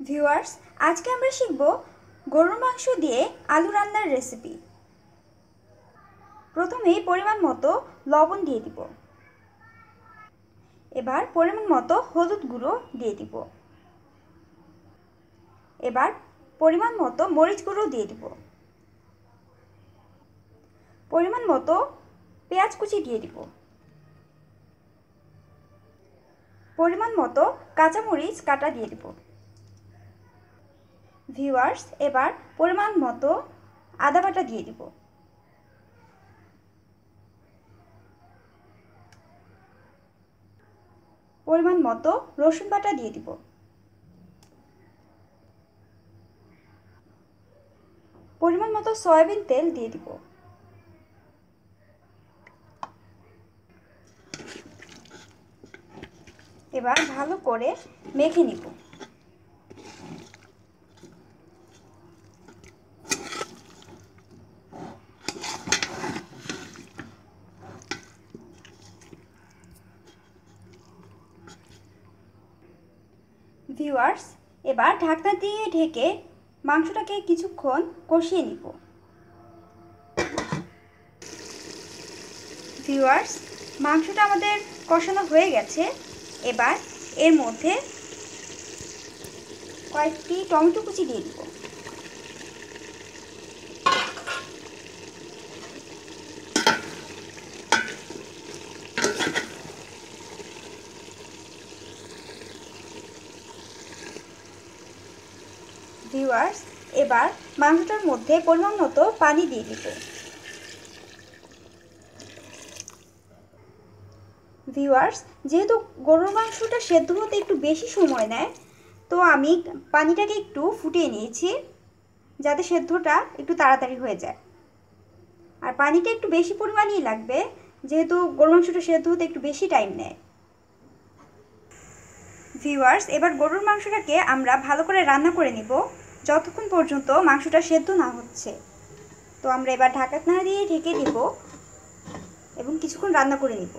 Viewers, আজকে আমরা শিখব গরুর মাংস দিয়ে আলু রান্নার রেসিপি। প্রথমেই পরিমাণ মতো লবণ দিয়ে দিব। এবার পরিমাণ মতো হলুদ গুঁড়ো দিয়ে দিব। এবার পরিমাণ মতো মরিচ গুঁড়ো দিয়ে দিব। পরিমাণ মতো পেঁয়াজ কুচি দিয়ে দিব। পরিমাণ মতো কাঁচামরিচ কাটা দিয়ে দিব। ভিউয়ার্স, এবার পরিমাণ মতো আদা বাটা দিয়ে দিব। পরিমাণ মতো রসুন বাটা দিয়ে দিব। পরিমাণ মতো সয়াবিন তেল দিয়ে দিব। এবার ভালো করে মেখে নিব। ভিউয়ার্স, এবার ঢাকনা দিয়ে ঢেকে মাংসটাকে কিছুক্ষণ কষিয়ে নিব। ভিউয়ার্স, মাংসটা আমাদের কষানো হয়ে গেছে। এবার এর মধ্যে কয়েকটি টমেটো কুচি দিয়ে দিব। ভিউয়ার্স, এবার মাংসটার মধ্যে পরিমাণ মতো পানি দিয়ে দিব। ভিউয়ার্স, যেহেতু গরুর মাংসটা সেদ্ধ হতে একটু বেশি সময় নেয়, তো আমি পানিটাকে একটু ফুটিয়ে নিয়েছি যাতে সেদ্ধটা একটু তাড়াতাড়ি হয়ে যায়। আর পানিটা একটু বেশি পরিমাণেই লাগবে, যেহেতু গরুর মাংসটা সেদ্ধ হতে একটু বেশি টাইম নেয়। ভিউয়ার্স, এবার গরুর মাংসটাকে আমরা ভালো করে রান্না করে নিব যতক্ষণ পর্যন্ত মাংসটা সেদ্ধ না হচ্ছে। তো আমরা এবার ঢাকনা দিয়ে ঢেকে দিব এবং কিছুক্ষণ রান্না করে নিব।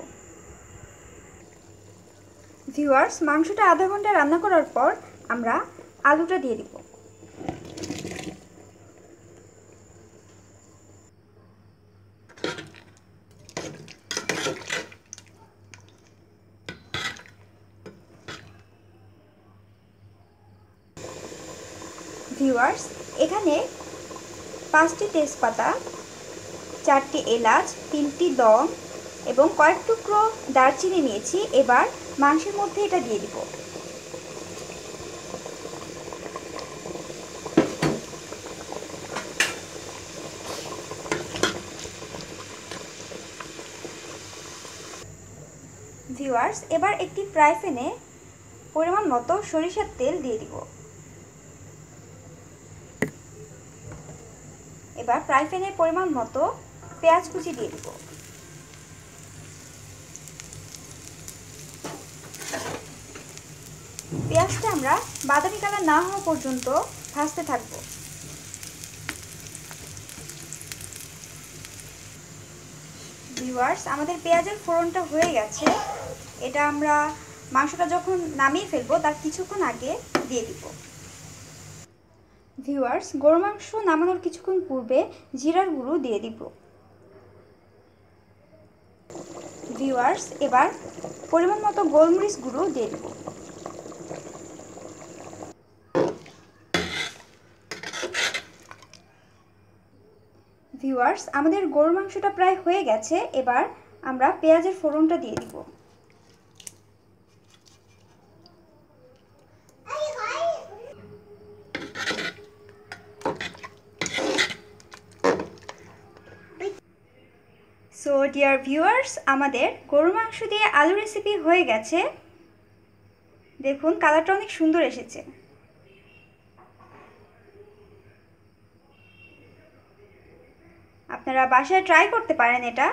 ভিউয়ার্স, মাংসটা আধা ঘন্টা রান্না করার পর আমরা আলুটা দিয়ে দিব। ভিউয়ার্স, এখানে 5টি তেজপাতা, 4টি এলাচ, 3টি লং এবং কয়েক টুকরো দারচিনি নিয়েছি। এবার মাংসের মধ্যে এটা দিয়ে দিব। ভিউয়ার্স, এবার একটি ফ্রাই প্যানে পরিমাণ মতো সরিষার তেল দিয়ে দিব। এবার ফ্রাই প্যানে পরিমাণ মতো পেঁয়াজ কুচি দিয়ে দিব। পেঁয়াজটা আমরা বাদামি কালার না হওয়া পর্যন্ত ভাজতে থাকব। ভিউয়ার্স, আমাদের পেঁয়াজের ফোড়নটা হয়ে গেছে। এটা আমরা মাংসটা যখন নামিয়ে ফেলবো তার কিছুক্ষণ আগে দিয়ে দিব। ভিউয়ার্স, গরুর মাংস নামানোর কিছুক্ষণ পূর্বে জিরার গুঁড়ো দিয়ে দিব। ভিউয়ার্স, এবার পরিমাণ মতো গোলমরিচ গুঁড়ো দিয়ে দিব। ভিউয়ার্স, আমাদের গরুর মাংসটা প্রায় হয়ে গেছে। এবার আমরা পেঁয়াজের ফোড়নটা দিয়ে দিব। সো ডিয়ার ভিউয়ার্স, আমাদের গরুর মাংস দিয়ে আলু রেসিপি হয়ে গেছে। দেখুন, কালারটা অনেক সুন্দর এসেছে। আপনারা বাসায় ট্রাই করতে পারেন এটা।